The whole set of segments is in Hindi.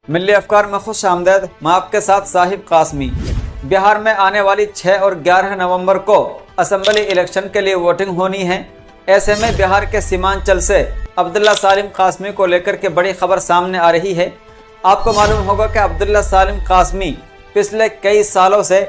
मिल्ली अफकार में खुश आमदेद। मैं आपके साथ साहिब कासमी। बिहार में आने वाली 6 और 11 नवंबर को असेंबली इलेक्शन के लिए वोटिंग होनी है। ऐसे में बिहार के सीमांचल से अब्दुल्ला सालिम कासमी को लेकर के बड़ी खबर सामने आ रही है। आपको मालूम होगा कि अब्दुल्ला सालिम कासमी पिछले कई सालों से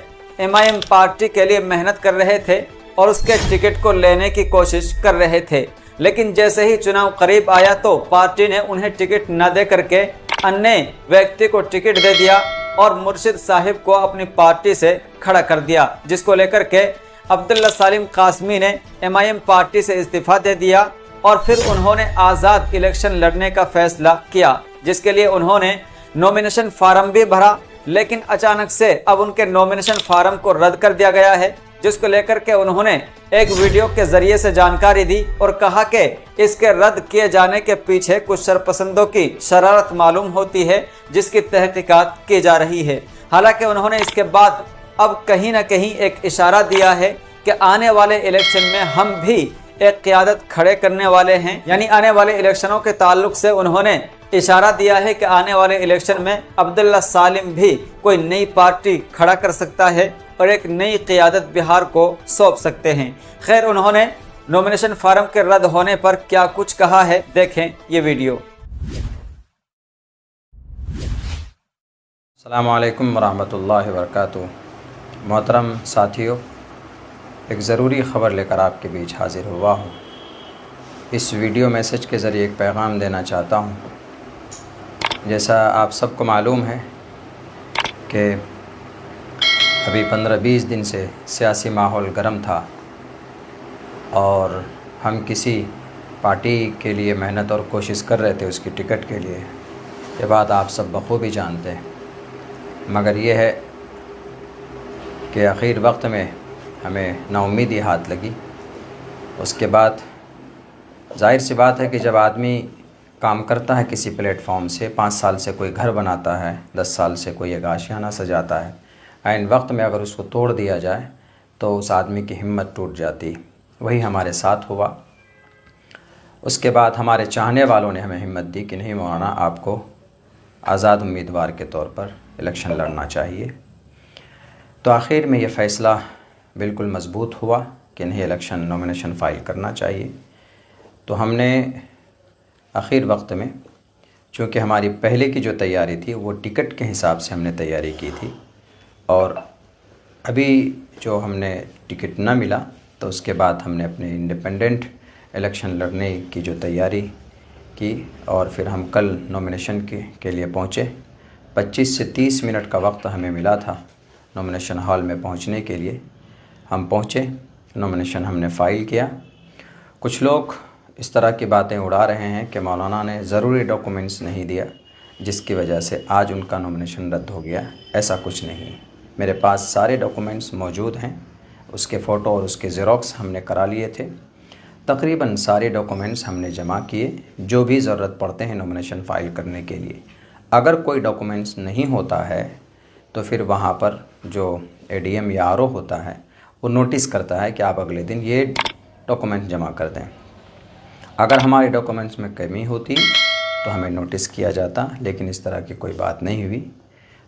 MIM पार्टी के लिए मेहनत कर रहे थे और उसके टिकट को लेने की कोशिश कर रहे थे, लेकिन जैसे ही चुनाव करीब आया तो पार्टी ने उन्हें टिकट न दे करके अन्य व्यक्ति को टिकट दे दिया और मुर्शिद साहिब को अपनी पार्टी से खड़ा कर दिया, जिसको लेकर के अब्दुल्ला सालिम कासमी ने MIM पार्टी से इस्तीफा दे दिया और फिर उन्होंने आज़ाद इलेक्शन लड़ने का फैसला किया, जिसके लिए उन्होंने नॉमिनेशन फार्म भी भरा। लेकिन अचानक से अब उनके नॉमिनेशन फार्म को रद्द कर दिया गया है, जिसको लेकर के उन्होंने एक वीडियो के जरिए से जानकारी दी और कहा कि इसके रद्द किए जाने के पीछे कुछ शरपसंदों की शरारत मालूम होती है, जिसकी तहकीकात की जा रही है। हालांकि उन्होंने इसके बाद अब कहीं ना कहीं एक इशारा दिया है कि आने वाले इलेक्शन में हम भी एक क़यादत खड़े करने वाले हैं, यानी आने वाले इलेक्शनों के ताल्लुक से उन्होंने इशारा दिया है कि आने वाले इलेक्शन में अब्दुल्ला सालिम भी कोई नई पार्टी खड़ा कर सकता है और एक नई क़यादत बिहार को सौंप सकते हैं। खैर, उन्होंने नॉमिनेशन फार्म के रद्द होने पर क्या कुछ कहा है, देखें ये वीडियो। अस्सलामु अलैकुम वरहमतुल्लाहि वबरकातुहू। मोहतरम साथियों, एक ज़रूरी ख़बर लेकर आपके बीच हाज़िर हुआ हूँ। इस वीडियो मैसेज के ज़रिए एक पैगाम देना चाहता हूँ। जैसा आप सबको मालूम है कि अभी 15-20 दिन से सियासी माहौल गर्म था और हम किसी पार्टी के लिए मेहनत और कोशिश कर रहे थे उसकी टिकट के लिए। ये बात आप सब बखूबी जानते हैं, मगर ये है कि आखिर वक्त में हमें नाउम्मीदी हाथ लगी। उसके बाद जाहिर सी बात है कि जब आदमी काम करता है किसी प्लेटफॉर्म से, 5 साल से कोई घर बनाता है, 10 साल से कोई एक आशियाना सजाता है, ऐन वक्त में अगर उसको तोड़ दिया जाए तो उस आदमी की हिम्मत टूट जाती। वही हमारे साथ हुआ। उसके बाद हमारे चाहने वालों ने हमें हिम्मत दी कि नहीं मौलाना, आपको आज़ाद उम्मीदवार के तौर पर इलेक्शन लड़ना चाहिए। तो आखिर में ये फ़ैसला बिल्कुल मज़बूत हुआ कि नहीं, इलेक्शन नॉमिनेशन फ़ाइल करना चाहिए। तो हमने आखिर वक्त में, चूँकि हमारी पहले की जो तैयारी थी वो टिकट के हिसाब से हमने तैयारी की थी, और अभी जो हमने टिकट ना मिला तो उसके बाद हमने अपने इंडिपेंडेंट इलेक्शन लड़ने की जो तैयारी की और फिर हम कल नॉमिनेशन के लिए पहुँचे। 25 से 30 मिनट का वक्त हमें मिला था नॉमिनेशन हॉल में पहुँचने के लिए। हम पहुँचे, नॉमिनेशन हमने फ़ाइल किया। कुछ लोग इस तरह की बातें उड़ा रहे हैं कि मौलाना ने ज़रूरी डॉक्यूमेंट्स नहीं दिया, जिसकी वजह से आज उनका नॉमिनेशन रद्द हो गया। ऐसा कुछ नहीं, मेरे पास सारे डॉक्यूमेंट्स मौजूद हैं। उसके फ़ोटो और उसके ज़ेरॉक्स हमने करा लिए थे। तकरीबन सारे डॉक्यूमेंट्स हमने जमा किए जो भी ज़रूरत पड़ते हैं नॉमिनेशन फ़ाइल करने के लिए। अगर कोई डॉक्यूमेंट्स नहीं होता है तो फिर वहाँ पर जो ADM या RO होता है वो नोटिस करता है कि आप अगले दिन ये डॉक्यूमेंट जमा कर दें। अगर हमारे डॉक्यूमेंट्स में कमी होती तो हमें नोटिस किया जाता, लेकिन इस तरह की कोई बात नहीं हुई।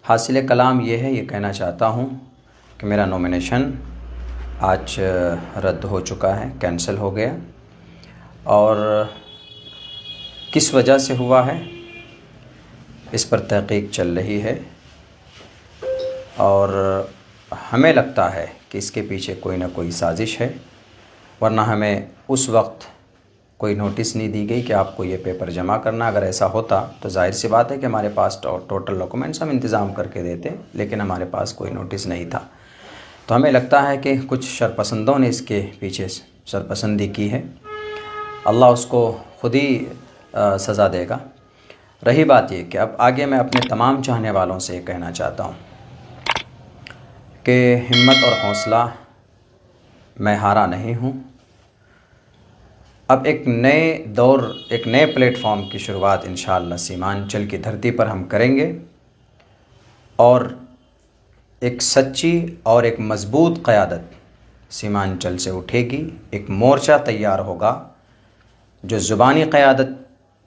हासिल कलाम ये है, ये कहना चाहता हूँ कि मेरा नॉमिनेशन आज रद्द हो चुका है, कैंसिल हो गया। और किस वजह से हुआ है इस पर तहकीक चल रही है और हमें लगता है कि इसके पीछे कोई ना कोई साजिश है, वरना हमें उस वक्त कोई नोटिस नहीं दी गई कि आपको ये पेपर जमा करना। अगर ऐसा होता तो जाहिर सी बात है कि हमारे पास टोटल डॉक्यूमेंट्स हम इंतज़ाम करके देते, लेकिन हमारे पास कोई नोटिस नहीं था। तो हमें लगता है कि कुछ शरपसंदों ने इसके पीछे शरपसंदी की है। अल्लाह उसको ख़ुद ही सज़ा देगा। रही बात ये कि अब आगे मैं अपने तमाम चाहने वालों से ये कहना चाहता हूँ कि हिम्मत और हौसला, मैं हारा नहीं हूँ। अब एक नए दौर, एक नए प्लेटफॉर्म की शुरुआत इंशाअल्लाह सीमांचल की धरती पर हम करेंगे और एक सच्ची और एक मज़बूत क़यादत सीमांचल से उठेगी। एक मोर्चा तैयार होगा जो ज़ुबानी क़यादत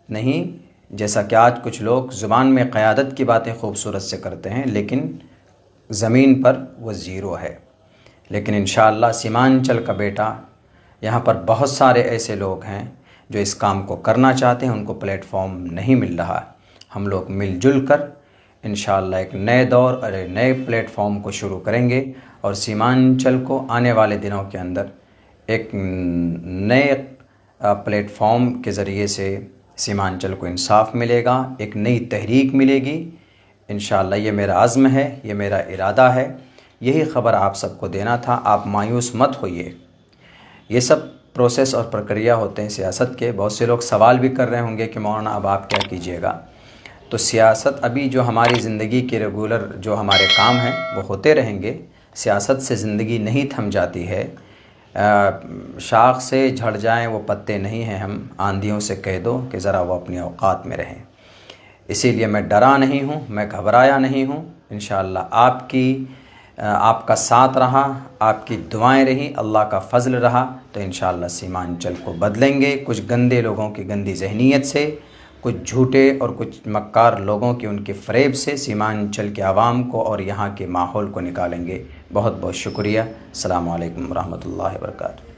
नहीं, जैसा कि आज कुछ लोग ज़ुबान में क़यादत की बातें खूबसूरत से करते हैं लेकिन ज़मीन पर वो ज़ीरो है। लेकिन इंशाअल्लाह सीमांचल का बेटा, यहाँ पर बहुत सारे ऐसे लोग हैं जो इस काम को करना चाहते हैं, उनको प्लेटफॉर्म नहीं मिल रहा। हम लोग मिलजुल कर इंशाअल्लाह एक नए दौर और एक नए प्लेटफॉर्म को शुरू करेंगे और सीमांचल को आने वाले दिनों के अंदर एक नए प्लेटफॉर्म के ज़रिए से सीमांचल को इंसाफ मिलेगा, एक नई तहरीक मिलेगी इंशाअल्लाह। ये मेरा अज़्म है, ये मेरा इरादा है, यही ख़बर आप सबको देना था। आप मायूस मत होइए, ये सब प्रोसेस और प्रक्रिया होते हैं सियासत के। बहुत से लोग सवाल भी कर रहे होंगे कि मौलाना अब आप क्या कीजिएगा। तो सियासत अभी जो हमारी ज़िंदगी के रेगुलर जो हमारे काम हैं वो होते रहेंगे। सियासत से ज़िंदगी नहीं थम जाती है। शाख से झड़ जाएं वो पत्ते नहीं हैं, हम आंधियों से कह दो कि ज़रा वो अपनी औकात में रहें। इसीलिए मैं डरा नहीं हूँ, मैं घबराया नहीं हूँ। इंशाअल्लाह आपका साथ रहा, आपकी दुआएं रही, अल्लाह का फ़ज़ल रहा तो इंशाअल्लाह सीमांचल को बदलेंगे। कुछ गंदे लोगों की गंदी जहनीत से, कुछ झूठे और कुछ मक्कार लोगों की उनके फ़रेब से सीमांचल के आवाम को और यहाँ के माहौल को निकालेंगे। बहुत बहुत शुक्रिया। अस्सलामु अलैकुम रहमतुल्लाहि व बरकातुहू।